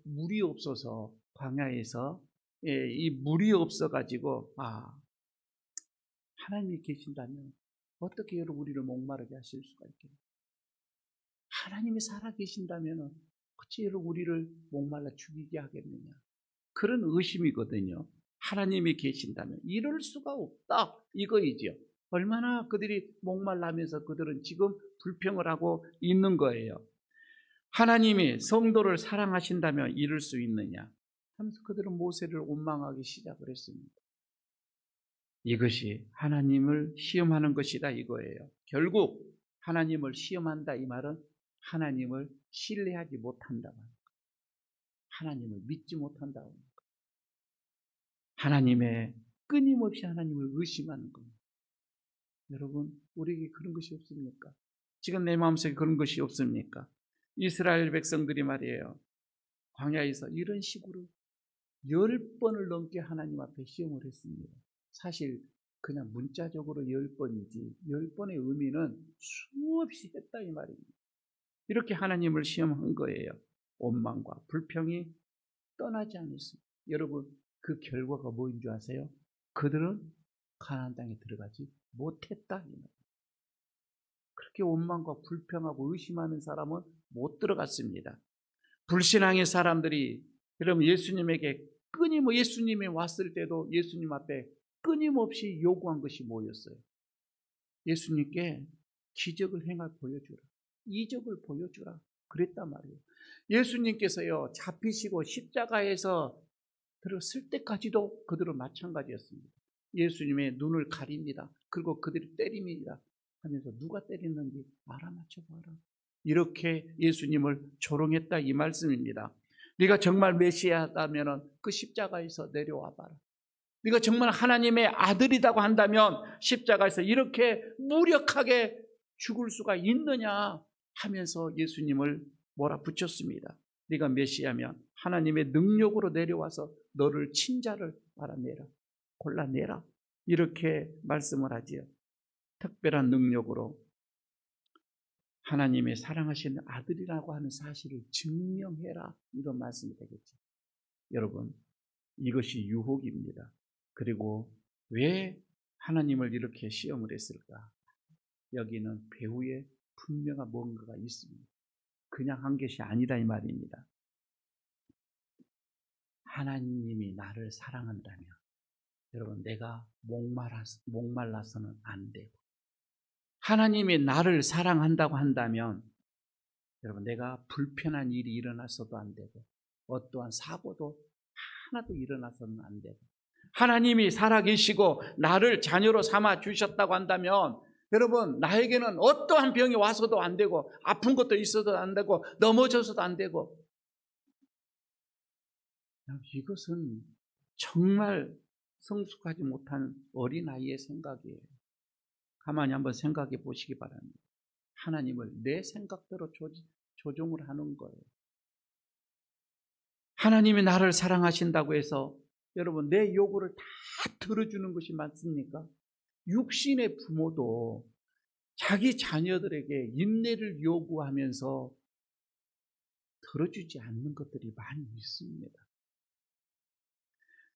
물이 없어서 광야에서 이 물이 없어가지고 하나님이 계신다면 어떻게 여러분 우리를 목마르게 하실 수가 있겠어요? 하나님이 살아 계신다면 어찌 여러분 우리를 목말라 죽이게 하겠느냐. 그런 의심이거든요. 하나님이 계신다면 이럴 수가 없다 이거이죠. 얼마나 그들이 목말라면서 그들은 지금 불평을 하고 있는 거예요. 하나님이 성도를 사랑하신다면 이럴 수 있느냐 하면서 그들은 모세를 원망하기 시작을 했습니다. 이것이 하나님을 시험하는 것이다 이거예요. 결국 하나님을 시험한다 이 말은 하나님을 신뢰하지 못한다, 하나님을 믿지 못한다, 하나님의 끊임없이 하나님을 의심하는 겁니다. 여러분, 우리에게 그런 것이 없습니까? 지금 내 마음속에 그런 것이 없습니까? 이스라엘 백성들이 말이에요, 광야에서 이런 식으로 10번을 넘게 하나님 앞에 시험을 했습니다. 사실 그냥 문자적으로 10번이지 10번의 의미는 수없이 했다 이 말입니다. 이렇게 하나님을 시험한 거예요. 원망과 불평이 떠나지 않았습니다. 여러분 그 결과가 뭐인 줄 아세요? 그들은 가나안 땅에 들어가지 못했다 이 말입니다. 그렇게 원망과 불평하고 의심하는 사람은 못 들어갔습니다. 불신앙의 사람들이 여러분 예수님에게 예수님이 왔을 때도 예수님 앞에 끊임없이 요구한 것이 뭐였어요? 예수님께 기적을 행할 보여주라. 이적을 보여주라. 그랬단 말이에요. 예수님께서요 잡히시고 십자가에서 들었을 때까지도 그들은 마찬가지였습니다. 예수님의 눈을 가립니다. 그리고 그들이 때립니다. 하면서 누가 때렸는지 알아맞혀 봐라. 이렇게 예수님을 조롱했다 이 말씀입니다. 네가 정말 메시아다면 그 십자가에서 내려와 봐라. 네가 정말 하나님의 아들이라고 한다면 십자가에서 이렇게 무력하게 죽을 수가 있느냐 하면서 예수님을 몰아붙였습니다. 네가 메시아면 하나님의 능력으로 내려와서 너를 친자를 알아내라. 골라내라. 이렇게 말씀을 하지요. 특별한 능력으로 하나님의 사랑하시는 아들이라고 하는 사실을 증명해라. 이런 말씀이 되겠죠. 여러분 이것이 유혹입니다. 그리고 왜 하나님을 이렇게 시험을 했을까? 여기는 배후에 분명한 뭔가가 있습니다. 그냥 한 것이 아니다 이 말입니다. 하나님이 나를 사랑한다면 여러분 내가 목말라서는 안 되고, 하나님이 나를 사랑한다고 한다면 여러분 내가 불편한 일이 일어났어도 안 되고 어떠한 사고도 하나도 일어나서는 안 되고, 하나님이 살아계시고 나를 자녀로 삼아 주셨다고 한다면 여러분 나에게는 어떠한 병이 와서도 안 되고 아픈 것도 있어도 안 되고 넘어져서도 안 되고, 이것은 정말 성숙하지 못한 어린아이의 생각이에요. 가만히 한번 생각해 보시기 바랍니다. 하나님을 내 생각대로 조종을 하는 거예요. 하나님이 나를 사랑하신다고 해서 여러분 내 요구를 다 들어주는 것이 맞습니까? 육신의 부모도 자기 자녀들에게 인내를 요구하면서 들어주지 않는 것들이 많이 있습니다.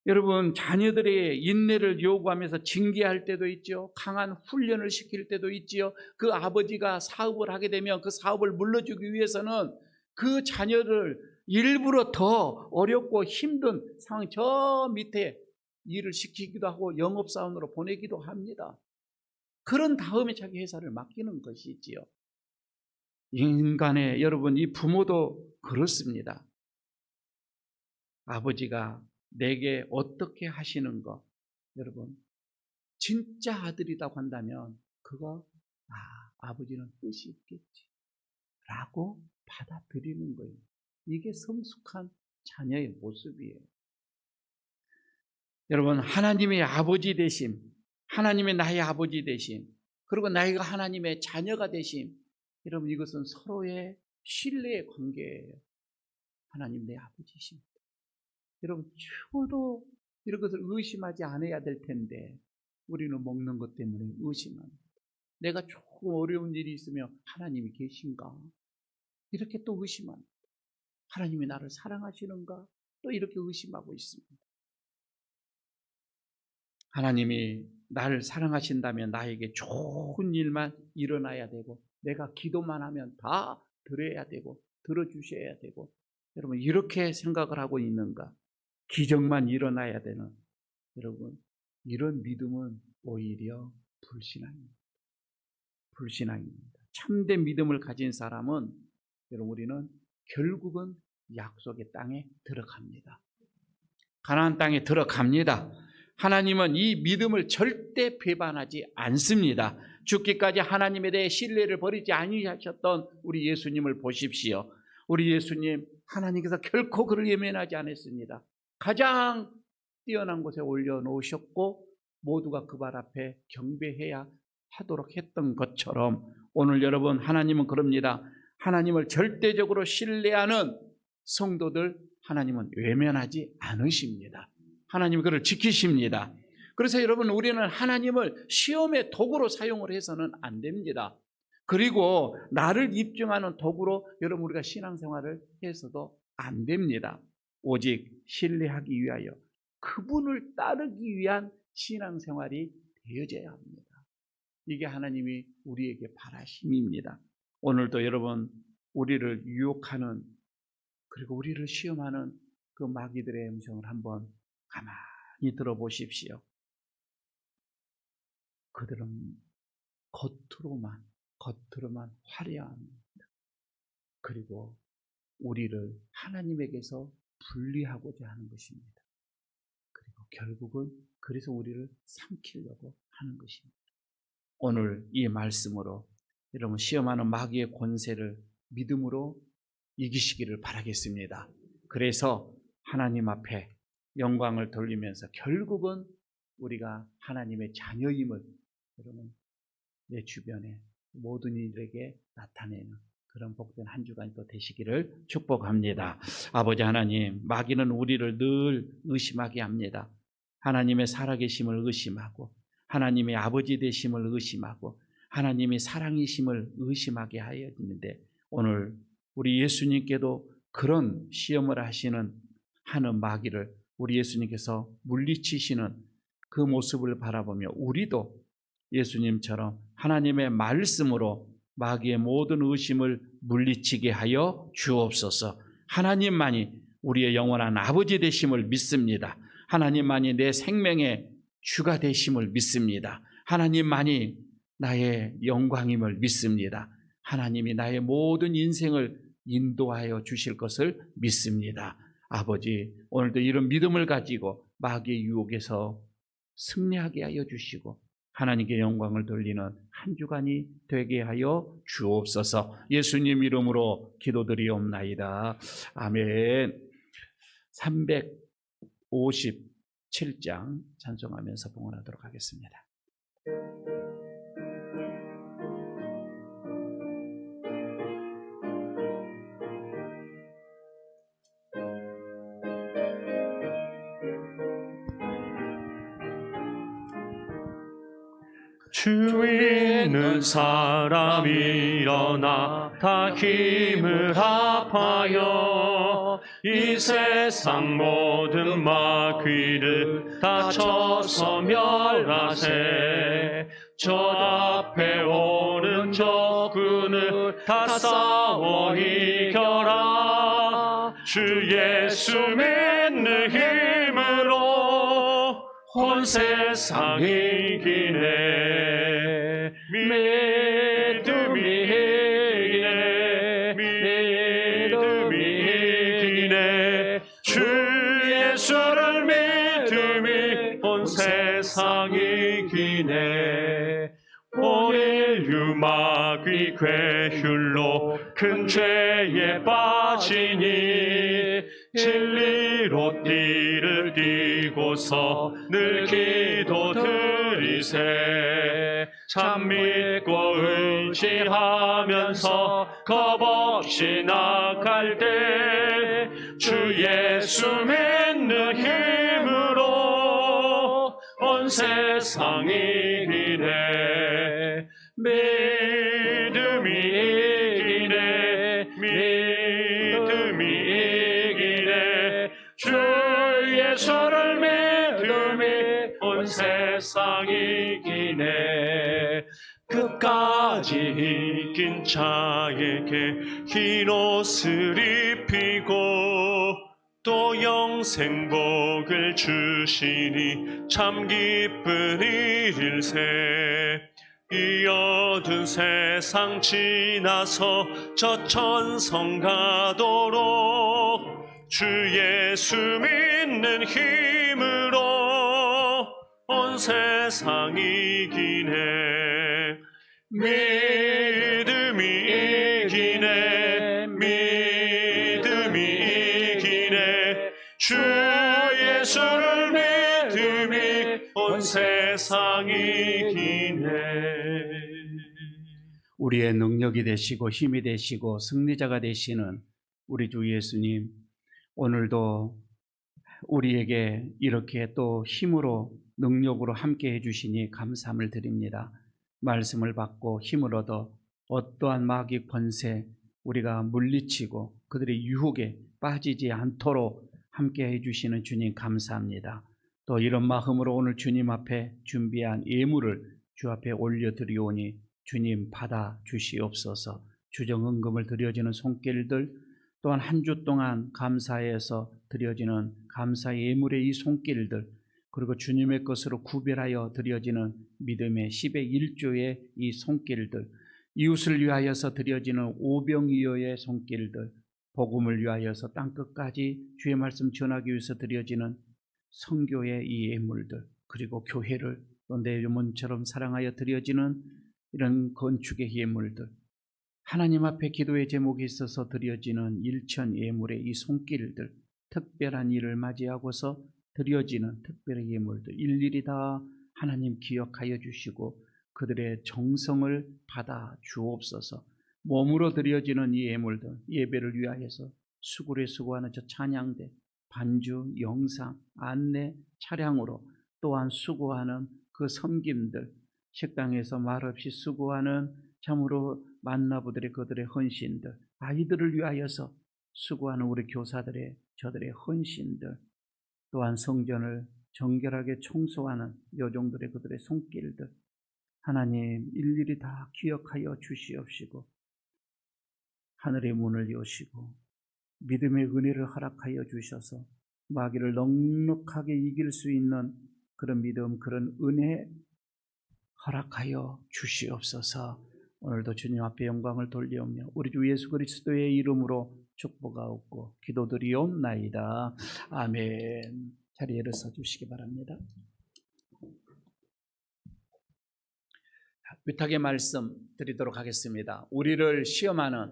여러분 자녀들의 인내를 요구하면서 징계할 때도 있죠. 강한 훈련을 시킬 때도 있지요. 그 아버지가 사업을 하게 되면 그 사업을 물러주기 위해서는 그 자녀를 일부러 더 어렵고 힘든 상황 저 밑에 일을 시키기도 하고 영업사원으로 보내기도 합니다. 그런 다음에 자기 회사를 맡기는 것이지요. 인간의 여러분 이 부모도 그렇습니다. 아버지가 내게 어떻게 하시는 것, 여러분 진짜 아들이라고 한다면 그거 아버지는 뜻이 있겠지 라고 받아들이는 거예요. 이게 성숙한 자녀의 모습이에요. 여러분 하나님의 아버지 되심, 하나님의 나의 아버지 되심, 그리고 나이가 하나님의 자녀가 되심, 여러분 이것은 서로의 신뢰의 관계예요. 하나님 내 아버지십니다. 여러분 죽어도 이런 것을 의심하지 않아야 될 텐데 우리는 먹는 것 때문에 의심합니다. 내가 조금 어려운 일이 있으면 하나님이 계신가? 이렇게 또 의심합니다. 하나님이 나를 사랑하시는가? 또 이렇게 의심하고 있습니다. 하나님이 나를 사랑하신다면 나에게 좋은 일만 일어나야 되고 내가 기도만 하면 다 들어야 되고 들어주셔야 되고, 여러분 이렇게 생각을 하고 있는가? 기적만 일어나야 되는, 여러분 이런 믿음은 오히려 불신앙입니다. 불신앙입니다. 참된 믿음을 가진 사람은 여러분 우리는 결국은 약속의 땅에 들어갑니다. 가나안 땅에 들어갑니다. 하나님은 이 믿음을 절대 배반하지 않습니다. 죽기까지 하나님에 대해 신뢰를 버리지 아니하셨던 우리 예수님을 보십시오. 우리 예수님 하나님께서 결코 그를 예면하지 않았습니다. 가장 뛰어난 곳에 올려놓으셨고 모두가 그 발 앞에 경배해야 하도록 했던 것처럼 오늘 여러분 하나님은 그럽니다. 하나님을 절대적으로 신뢰하는 성도들 하나님은 외면하지 않으십니다. 하나님은 그를 지키십니다. 그래서 여러분, 우리는 하나님을 시험의 도구로 사용을 해서는 안 됩니다. 그리고 나를 입증하는 도구로 여러분 우리가 신앙생활을 해서도 안 됩니다. 오직 신뢰하기 위하여 그분을 따르기 위한 신앙생활이 되어져야 합니다. 이게 하나님이 우리에게 바라심입니다. 오늘도 여러분, 우리를 유혹하는, 그리고 우리를 시험하는 그 마귀들의 음성을 한번 가만히 들어보십시오. 그들은 겉으로만 화려합니다. 그리고 우리를 하나님에게서 분리하고자 하는 것입니다. 그리고 결국은 그래서 우리를 삼키려고 하는 것입니다. 오늘 이 말씀으로 여러분, 시험하는 마귀의 권세를 믿음으로 이기시기를 바라겠습니다. 그래서 하나님 앞에 영광을 돌리면서 결국은 우리가 하나님의 자녀임을 여러분 내 주변에 모든 이들에게 나타내는 그런 복된 한 주간이 또 되시기를 축복합니다. 아버지 하나님, 마귀는 우리를 늘 의심하게 합니다. 하나님의 살아계심을 의심하고 하나님의 아버지 되심을 의심하고 하나님의 사랑이심을 의심하게 하여 있는데, 오늘 우리 예수님께도 그런 시험을 하는 마귀를 우리 예수님께서 물리치시는 그 모습을 바라보며 우리도 예수님처럼 하나님의 말씀으로 마귀의 모든 의심을 물리치게 하여 주옵소서. 하나님만이 우리의 영원한 아버지 되심을 믿습니다. 하나님만이 내 생명의 주가 되심을 믿습니다. 하나님만이 나의 영광임을 믿습니다. 하나님이 나의 모든 인생을 인도하여 주실 것을 믿습니다. 아버지, 오늘도 이런 믿음을 가지고 마귀의 유혹에서 승리하게 하여 주시고 하나님께 영광을 돌리는 한 주간이 되게 하여 주옵소서. 예수님 이름으로 기도드리옵나이다. 아멘. 357장 찬송하면서 봉헌하도록 하겠습니다.
주위에 있는 사람이 일어나 다 힘을 합하여 이 세상 모든 마귀를 다 쳐서 멸하세. 저 앞에 오는 적군을 다 싸워 이겨라. 주 예수 믿는 힘으로 온 세상 이기네. 믿음이 이기네. 주 예수를 믿음이 온 세상 이기네. 온 인류 마귀 괴휼로 큰 죄에 빠지니 진리로 띠를 띠고서 늘 기도드리세. 참 믿고 의지하면서 겁없이 나갈 때 주 예수 믿는 힘으로 온 세상 이기네. 믿음이 이기네. 믿음이 이기네. 주 예수를 믿음이 온 세상 이기네. 끝까지 이긴 자에게 흰 옷을 입히고 또 영생복을 주시니 참 기쁜 일일세. 이 어두운 세상 지나서 저 천성 가도록 주 예수 믿는 힘으로 온 세상 이기네. 믿음이 이기네. 믿음이 이기네. 주 예수를 믿음이 온 세상 이기네.
우리의 능력이 되시고 힘이 되시고 승리자가 되시는 우리 주 예수님, 오늘도 우리에게 이렇게 또 힘으로 능력으로 함께 해주시니 감사함을 드립니다. 말씀을 받고 힘을 얻어 어떠한 마귀 권세 우리가 물리치고 그들의 유혹에 빠지지 않도록 함께 해주시는 주님 감사합니다. 또 이런 마음으로 오늘 주님 앞에 준비한 예물을 주 앞에 올려드리오니 주님 받아 주시옵소서. 주정헌금을 드려지는 손길들 또한 한 주 동안 감사해서 드려지는 감사 예물의 이 손길들 그리고 주님의 것으로 구별하여 드려지는 믿음의 10의 1조의 이 손길들 이웃을 위하여서 드려지는 오병이어의 손길들 복음을 위하여서 땅끝까지 주의 말씀 전하기 위해서 드려지는 선교의 이 예물들 그리고 교회를 내 몸처럼 사랑하여 드려지는 이런 건축의 예물들 하나님 앞에 기도의 제목이 있어서 드려지는 일천 예물의 이 손길들 특별한 일을 맞이하고서 드려지는 특별한 예물들 일일이 다 하나님 기억하여 주시고 그들의 정성을 받아 주옵소서. 몸으로 드려지는 이 예물들 예배를 위하여서 수고에 수고하는 저 찬양대 반주 영상 안내 차량으로 또한 수고하는 그 섬김들 식당에서 말없이 수고하는 참으로 만나보들의 그들의 헌신들 아이들을 위하여서 수고하는 우리 교사들의 저들의 헌신들 또한 성전을 정결하게 청소하는 여종들의 그들의 손길들 하나님 일일이 다 기억하여 주시옵시고 하늘의 문을 여시고 믿음의 은혜를 허락하여 주셔서 마귀를 넉넉하게 이길 수 있는 그런 믿음 그런 은혜 허락하여 주시옵소서. 오늘도 주님 앞에 영광을 돌리오며 우리 주 예수 그리스도의 이름으로 축복하옵고 기도드리옵나이다. 아멘. 자리에 일어서 주시기 바랍니다. 위탁의 말씀 드리도록 하겠습니다. 우리를 시험하는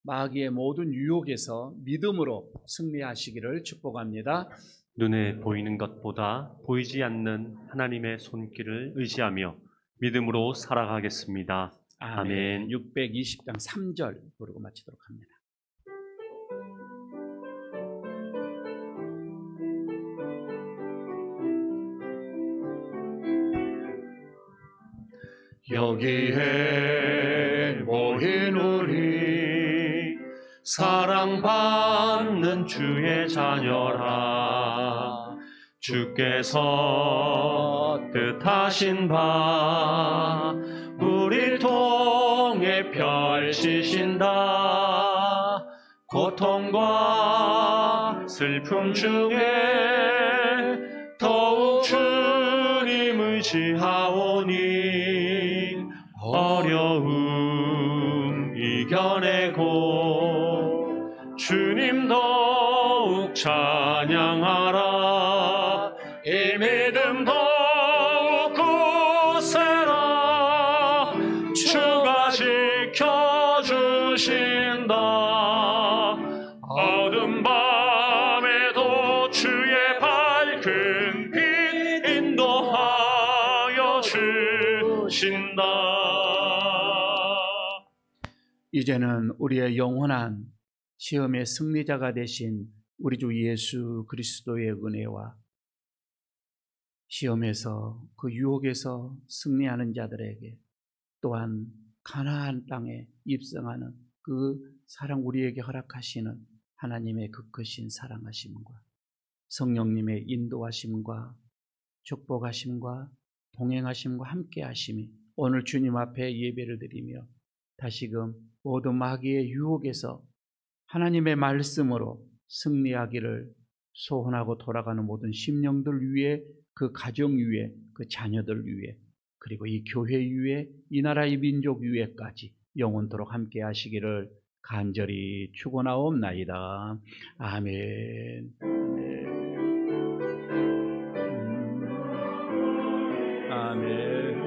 마귀의 모든 유혹에서 믿음으로 승리하시기를 축복합니다.
눈에 보이는 것보다 보이지 않는 하나님의 손길을 의지하며 믿음으로 살아가겠습니다. 아멘.
620장 3절 부르고 마치도록 합니다.
여기에 모인 우리 사랑받는 주의 자녀라 주께서 뜻하신 바 우리 통해 펼치신다 고통과 슬픔 중에 더욱 주님 의지하오니 어려움 이겨내고 주님 더욱 찬양하라 이 믿음 더욱 굳세라 주가 지켜주신다 어둠 밤에도 주의 밝은 빛 인도하여 주신다.
이제는 우리의 영원한 시험의 승리자가 되신 우리 주 예수 그리스도의 은혜와 시험에서 그 유혹에서 승리하는 자들에게 또한 가나안 땅에 입성하는 그 사랑 우리에게 허락하시는 하나님의 그 크신 사랑하심과 성령님의 인도하심과 축복하심과 동행하심과 함께하심이 오늘 주님 앞에 예배를 드리며 다시금 모든 마귀의 유혹에서 하나님의 말씀으로 승리하기를 소원하고 돌아가는 모든 심령들 위에 그 가정 위에 그 자녀들 위에 그리고 이 교회 위에 이 나라의 민족 위에까지 영원토록 함께 하시기를 간절히 축원하옵나이다. 아멘. 아멘.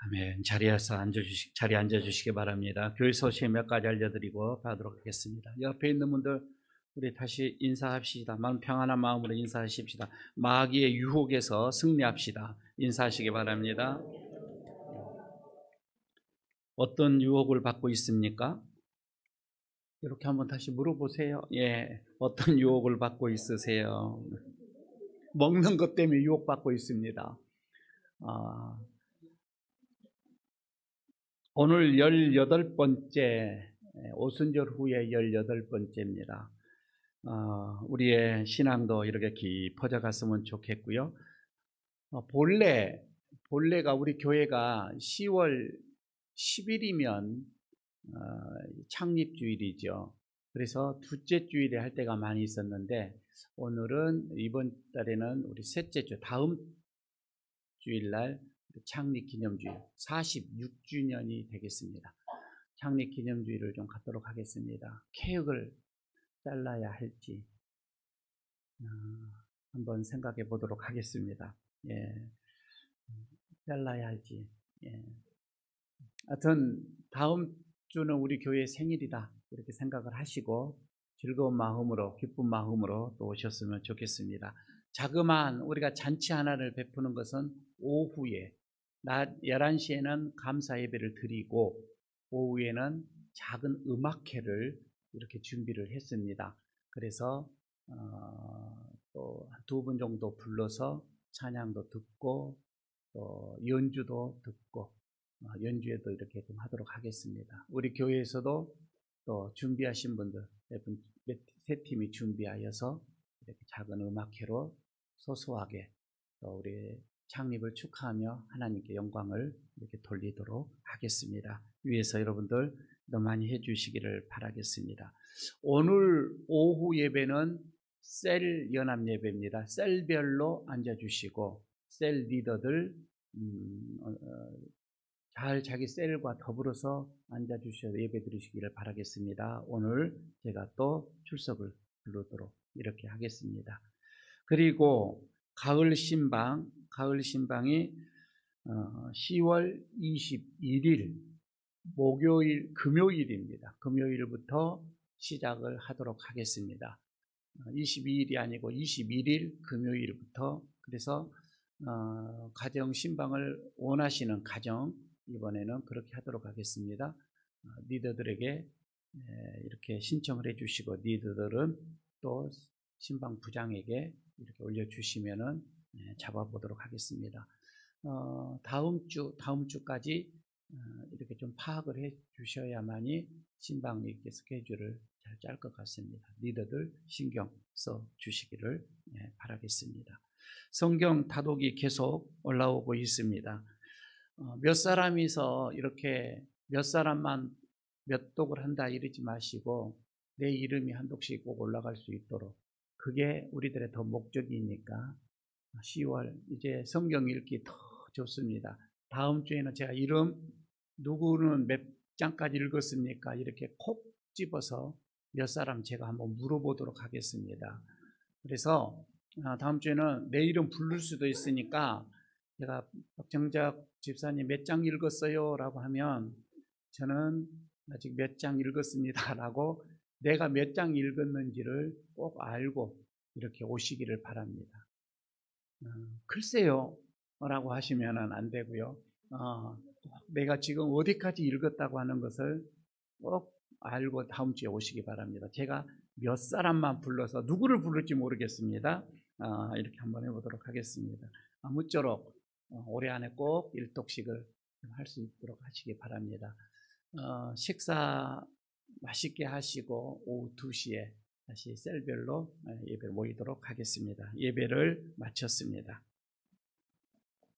아멘. 자리에 앉아주시기 바랍니다. 교회 소식 몇 가지 알려드리고 가도록 하겠습니다. 옆에 있는 분들 우리 다시 인사합시다. 마음 평안한 마음으로 인사하십시다. 마귀의 유혹에서 승리합시다. 인사하시기 바랍니다. 어떤 유혹을 받고 있습니까? 이렇게 한번 다시 물어보세요. 예, 어떤 유혹을 받고 있으세요? 먹는 것 때문에 유혹받고 있습니다. 오늘 18번째, 오순절 후에 18번째입니다. 우리의 신앙도 이렇게 깊어져 갔으면 좋겠고요. 본래가 우리 교회가 10월 10일이면 창립주일이죠. 그래서 둘째 주일에 할 때가 많이 있었는데 오늘은 이번 달에는 우리 셋째 주 다음 주일날 창립기념주일 46주년이 되겠습니다. 창립기념주일을 좀 갖도록 하겠습니다. 케역을 잘라야 할지 한번 생각해 보도록 하겠습니다. 예, 잘라야 할지. 예. 하여튼 다음 주는 우리 교회의 생일이다 이렇게 생각을 하시고 즐거운 마음으로 기쁜 마음으로 또 오셨으면 좋겠습니다. 자그마한 우리가 잔치 하나를 베푸는 것은 오후에 낮 11시에는 감사 예배를 드리고 오후에는 작은 음악회를 이렇게 준비를 했습니다. 그래서 또 두 분 정도 불러서 찬양도 듣고 또 연주도 듣고 연주회도 이렇게 좀 하도록 하겠습니다. 우리 교회에서도 또 준비하신 분들 세 팀이 준비하여서 이렇게 작은 음악회로 소소하게 또 우리 창립을 축하하며 하나님께 영광을 이렇게 돌리도록 하겠습니다. 위에서 여러분들 더 많이 해주시기를 바라겠습니다. 오늘 오후 예배는 셀 연합 예배입니다. 셀별로 앉아주시고 셀 리더들 잘 자기 셀과 더불어서 앉아주셔서 예배 드리시기를 바라겠습니다. 오늘 제가 또 출석을 부르도록 이렇게 하겠습니다. 그리고 가을 신방이 10월 21일 금요일입니다. 금요일부터 시작을 하도록 하겠습니다. 22일이 아니고 21일 금요일부터 그래서 가정 신방을 원하시는 가정 이번에는 그렇게 하도록 하겠습니다. 리더들에게 이렇게 신청을 해주시고 리더들은 또 신방 부장에게 이렇게 올려주시면은 잡아보도록 하겠습니다. 다음 주까지 이렇게 좀 파악을 해 주셔야만이 신방 이렇게 스케줄을 잘 짤 것 같습니다. 리더들 신경 써 주시기를 바라겠습니다. 성경 다독이 계속 올라오고 있습니다. 몇 사람이서 이렇게 몇 사람만 몇 독을 한다 이러지 마시고 내 이름이 한 독씩 꼭 올라갈 수 있도록 그게 우리들의 더 목적이니까 10월 이제 성경 읽기 더 좋습니다. 다음 주에는 제가 이름 누구는 몇 장까지 읽었습니까? 이렇게 콕 집어서 몇 사람 제가 한번 물어보도록 하겠습니다. 그래서 다음 주에는 내 이름 부를 수도 있으니까 제가 박정작 집사님 몇 장 읽었어요? 라고 하면 저는 아직 몇 장 읽었습니다. 라고 내가 몇 장 읽었는지를 꼭 알고 이렇게 오시기를 바랍니다. 글쎄요 라고 하시면 안 되고요. 내가 지금 어디까지 읽었다고 하는 것을 꼭 알고 다음 주에 오시기 바랍니다. 제가 몇 사람만 불러서 누구를 부를지 모르겠습니다. 이렇게 한번 해보도록 하겠습니다. 아무쪼록 올해 안에 꼭 1독씩을 할 수 있도록 하시기 바랍니다. 식사 맛있게 하시고 오후 2시에 다시 셀별로 예배 모이도록 하겠습니다. 예배를 마쳤습니다.